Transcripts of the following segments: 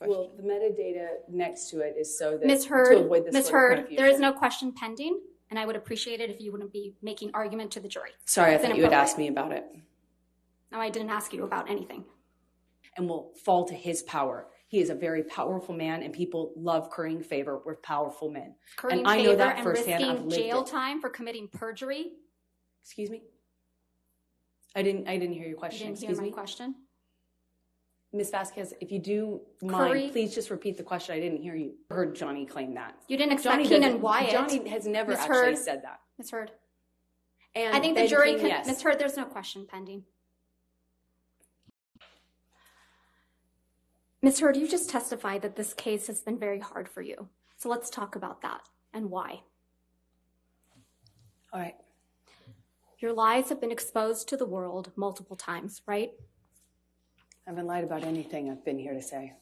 question. Well, the metadata next to it is so that Ms. to Heard, avoid this Ms. sort of Heard, confusion. there is no question pending, and I would appreciate it if you wouldn't be making argument to the jury. Sorry, I It's thought you had inappropriate. asked me about it. No, I didn't ask you about anything. And will fall to his power. He is a very powerful man, and people love currying favor with powerful men. Currying and I know favor that and firsthand. I've risking lived jail it. time for committing perjury. Excuse me? I didn't hear your question. You didn't Excuse hear my me? question? Ms. Vasquez, if you do mind, Curry. please just repeat the question. I didn't hear you. I heard Johnny claim that. You didn't expect Johnny Keenan doesn't- Wyatt. Johnny has never Ms. actually Heard. said that. Ms. Heard. And I think the Ben jury King, can, yes. Ms. Heard, there's no question pending. Ms. Heard, you just testified that this case has been very hard for you. So let's talk about that and why. All right. Your lies have been exposed to the world multiple times, right? I haven't lied about anything I've been here to say.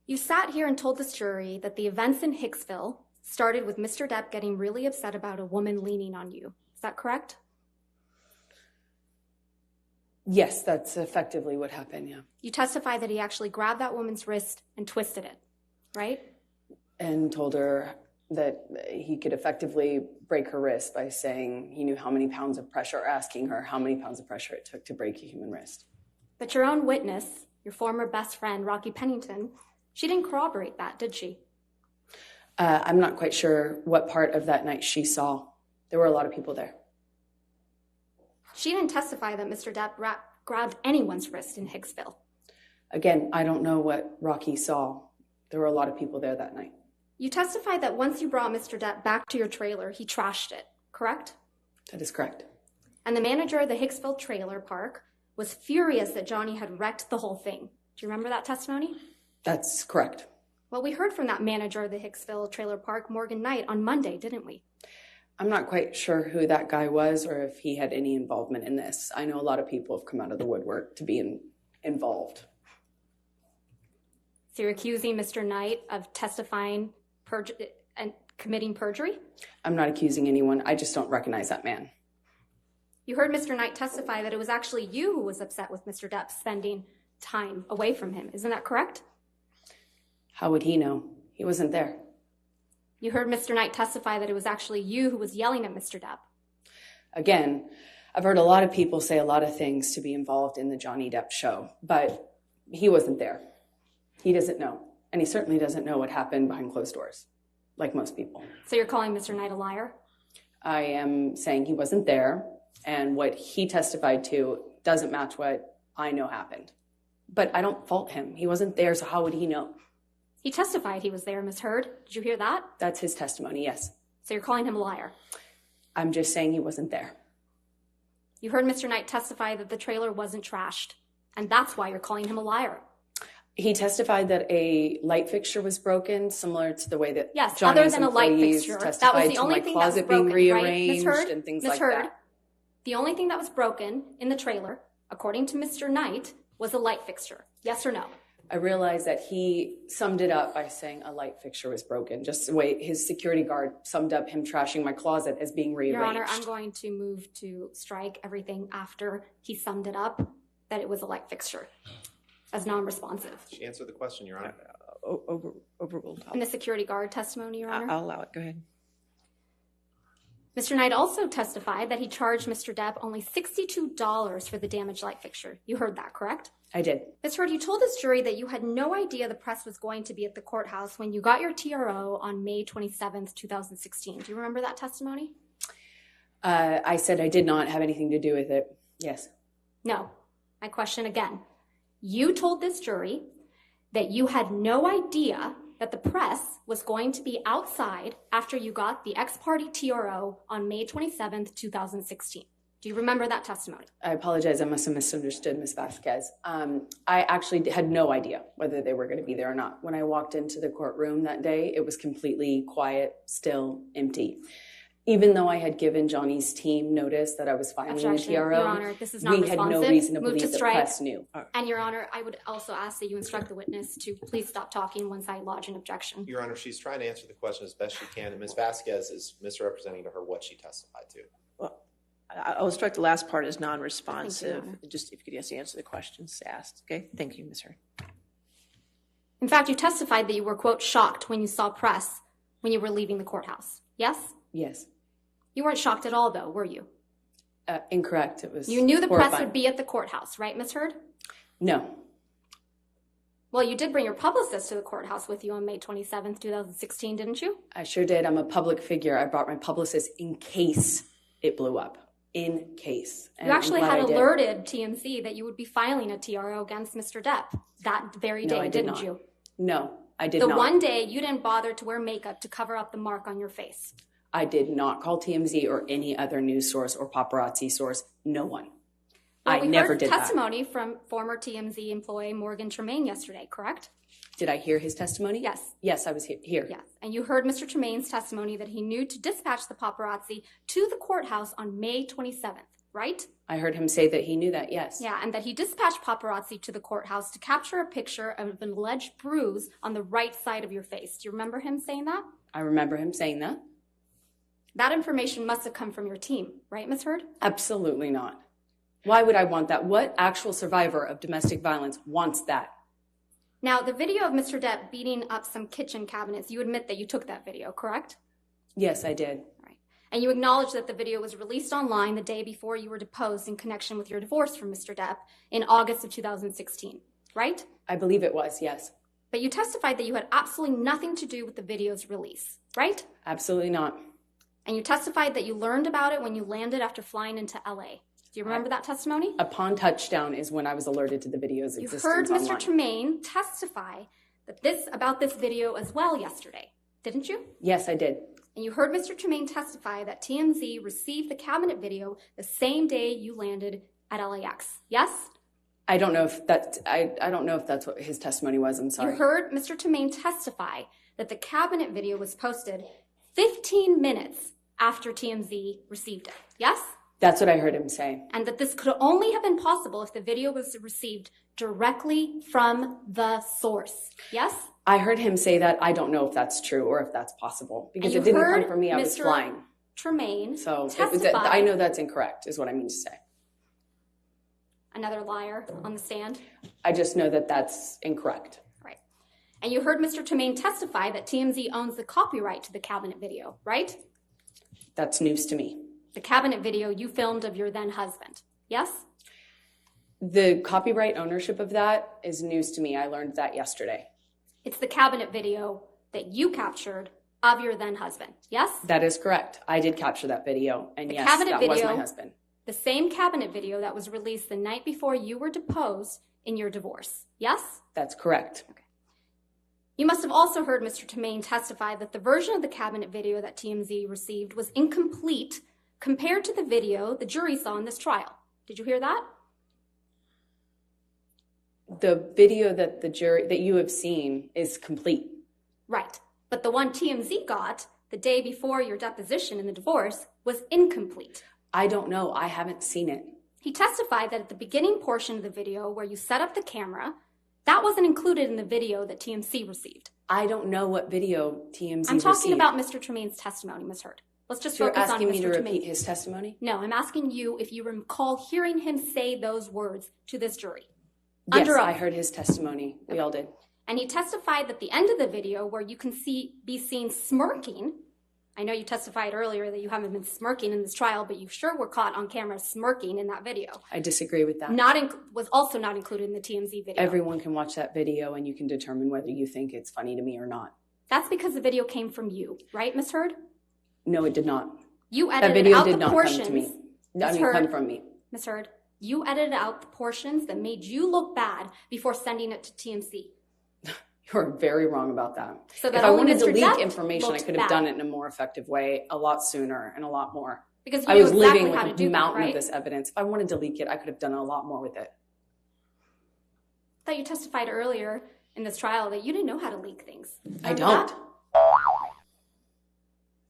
You sat here and told this jury that the events in Hicksville started with Mr. Depp getting really upset about a woman leaning on you. Is that correct? Yes, that's effectively what happened, yeah. You testified that he actually grabbed that woman's wrist and twisted it, right? And told her that he could effectively break her wrist by saying he knew how many pounds of pressure, or asking her how many pounds of pressure it took to break a human wrist. But your own witness, your former best friend, Rocky Pennington, she didn't corroborate that, did she? I'm not quite sure what part of that night she saw. There were a lot of people there. She didn't testify that Mr. Depp grabbed anyone's wrist in Hicksville. Again, I don't know what Rocky saw. There were a lot of people there that night. You testified that once you brought Mr. Depp back to your trailer, he trashed it, correct? That is correct. And the manager of the Hicksville trailer park was furious that Johnny had wrecked the whole thing. Do you remember that testimony? That's correct. Well, we heard from that manager of the Hicksville trailer park, Morgan Knight, on Monday, didn't we? I'm not quite sure who that guy was or if he had any involvement in this. I know a lot of people have come out of the woodwork to be involved. So you're accusing Mr. Knight of testifying and committing perjury? I'm not accusing anyone. I just don't recognize that man. You heard Mr. Knight testify that it was actually you who was upset with Mr. Depp spending time away from him. Isn't that correct? How would he know? He wasn't there. You heard Mr. Knight testify that it was actually you who was yelling at Mr. Depp. Again, I've heard a lot of people say a lot of things to be involved in the Johnny Depp show, but he wasn't there. He doesn't know. And he certainly doesn't know what happened behind closed doors, like most people. So you're calling Mr. Knight a liar? I am saying he wasn't there, and what he testified to doesn't match what I know happened. But I don't fault him. He wasn't there, so how would he know? He testified he was there, Ms. Heard. Did you hear that? That's his testimony, yes. So you're calling him a liar? I'm just saying he wasn't there. You heard Mr. Knight testify that the trailer wasn't trashed, and that's why you're calling him a liar. He testified that a light fixture was broken, similar to the way that yes, Johnny's other than a light employees fixture, testified that was the to only my thing that was closet broken, being rearranged right? Ms. Heard? and things Ms. like Heard, that. The only thing that was broken in the trailer, according to Mr. Knight, was a light fixture. Yes or no? I realized that he summed it up by saying a light fixture was broken, just the way his security guard summed up him trashing my closet as being rearranged. Your Honor, I'm going to move to strike everything after he summed it up, that it was a light fixture, as non-responsive. She answered the question, Your Honor. Overruled. In the security guard testimony, Your Honor? I'll allow it. Go ahead. Mr. Knight also testified that he charged Mr. Depp only $62 for the damaged light fixture. You heard that, correct? I did. Ms. Heard, you told this jury that you had no idea the press was going to be at the courthouse when you got your TRO on May 27th, 2016. Do you remember that testimony? I said I did not have anything to do with it. Yes. No. My question again. You told this jury that you had no idea that the press was going to be outside after you got the ex-party TRO on May 27th, 2016. Do you remember that testimony? I apologize. I must have misunderstood Ms. Vasquez. I actually had no idea whether they were going to be there or not. When I walked into the courtroom that day, it was completely quiet, still, empty. Even though I had given Johnny's team notice that I was filing the TRO, Your Honor, this is not we had no reason to believe the press knew. And Your Honor, I would also ask that you instruct the witness to please stop talking once I lodge an objection. Your Honor, she's trying to answer the question as best she can, and Ms. Vasquez is misrepresenting to her what she testified to. Well, I'll strike the last part as non-responsive. Thank you, Your Honor. Just if you could just answer the questions asked. Okay. Thank you, Ms. Heard. In fact, you testified that you were, quote, shocked when you saw press when you were leaving the courthouse. Yes? Yes. You weren't shocked at all, though, were you? Incorrect. It was You knew the press horrifying. would be at the courthouse, right, Ms. Heard? No. Well, you did bring your publicist to the courthouse with you on May 27th, 2016, didn't you? I sure did. I'm a public figure. I brought my publicist in case it blew up. In case. And You actually I'm glad had I did. alerted TMZ that you would be filing a TRO against Mr. Depp that very No, day, I did didn't not. you? No, I did The not. one day you didn't bother to wear makeup to cover up the mark on your face. I did not call TMZ or any other news source or paparazzi source. No one. Well, I we never heard did that. testimony from former TMZ employee Morgan Tremaine yesterday, correct? Did I hear his testimony? Yes. Yes, I was here. Yes. And you heard Mr. Tremaine's testimony that he knew to dispatch the paparazzi to the courthouse on May 27th, right? I heard him say that he knew that, yes. Yeah, and that he dispatched paparazzi to the courthouse to capture a picture of an alleged bruise on the right side of your face. Do you remember him saying that? I remember him saying that. That information must have come from your team, right, Ms. Heard? Absolutely not. Why would I want that? What actual survivor of domestic violence wants that? Now, the video of Mr. Depp beating up some kitchen cabinets, you admit that you took that video, correct? Yes, I did. Right. And you acknowledge that the video was released online the day before you were deposed in connection with your divorce from Mr. Depp in August of 2016, right? I believe it was, yes. But you testified that you had absolutely nothing to do with the video's release, right? Absolutely not. And you testified that you learned about it when you landed after flying into LA. Do you remember that testimony? Upon touchdown is when I was alerted to the video's You existence heard Mr. online. Tremaine testify that about this video as well yesterday, didn't you? Yes, I did. And you heard Mr. Tremaine testify that TMZ received the cabinet video the same day you landed at LAX. Yes? I don't know if that's what his testimony was. I'm sorry. You heard Mr. Tremaine testify that the cabinet video was posted 15 minutes after TMZ received it. Yes? That's what I heard him say. And that this could only have been possible if the video was received directly from the source. Yes? I heard him say that. I don't know if that's true or if that's possible because And it you didn't heard come from me. I was Mr. flying. Tremaine So testify. I know that's incorrect is what I mean to say. Another liar on the stand. I just know that that's incorrect. Right. And you heard Mr. Tremaine testify that TMZ owns the copyright to the cabinet video, right? That's news to me. The cabinet video you filmed of your then husband. Yes? The copyright ownership of that is news to me. I learned that yesterday. It's the cabinet video that you captured of your then husband. Yes? That is correct. I did capture that video. And The yes, cabinet that was video- my husband. The same cabinet video that was released the night before you were deposed in your divorce. Yes? That's correct. You must have also heard Mr. Tremaine testify that the version of the cabinet video that TMZ received was incomplete compared to the video the jury saw in this trial. Did you hear that? The video that you have seen is complete. Right. But the one TMZ got the day before your deposition in the divorce was incomplete. I don't know. I haven't seen it. He testified that at the beginning portion of the video where you set up the camera, that wasn't included in the video that TMZ received. I don't know what video TMZ I'm talking received. about Mr. Tremaine's testimony, Ms. Heard. Let's just So you're focus on asking me Mr. to Tremaine. repeat his testimony? No, I'm asking you if you recall hearing him say those words to this jury. Yes, Under I oath. heard his testimony. We all did. And he testified that the end of the video where you can be seen smirking. I know you testified earlier that you haven't been smirking in this trial, but you sure were caught on camera smirking in that video. I disagree with that. Was also not included in the TMZ video. Everyone can watch that video and you can determine whether you think it's funny to me or not. That's because the video came from you, right, Ms. Heard? No, it did not. You That edited video out did the not portions. come to me. Ms. I mean, Heard, come from me. Ms. Heard, you edited out the portions that made you look bad before sending it to TMZ. You're very wrong about that. So that If I only wanted to Mr. leak Depp information, I looked could have bad. done it in a more effective way, a lot sooner and a lot more. Because you I knew was exactly living how to with do a that, mountain right? of this evidence. If I wanted to leak it, I could have done a lot more with it. I thought you testified earlier in this trial that you didn't know how to leak things. I Remember don't. that?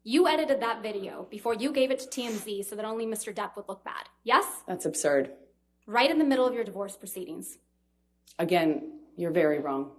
You edited that video before you gave it to TMZ so that only Mr. Depp would look bad. Yes? That's absurd. Right in the middle of your divorce proceedings. Again, you're very wrong.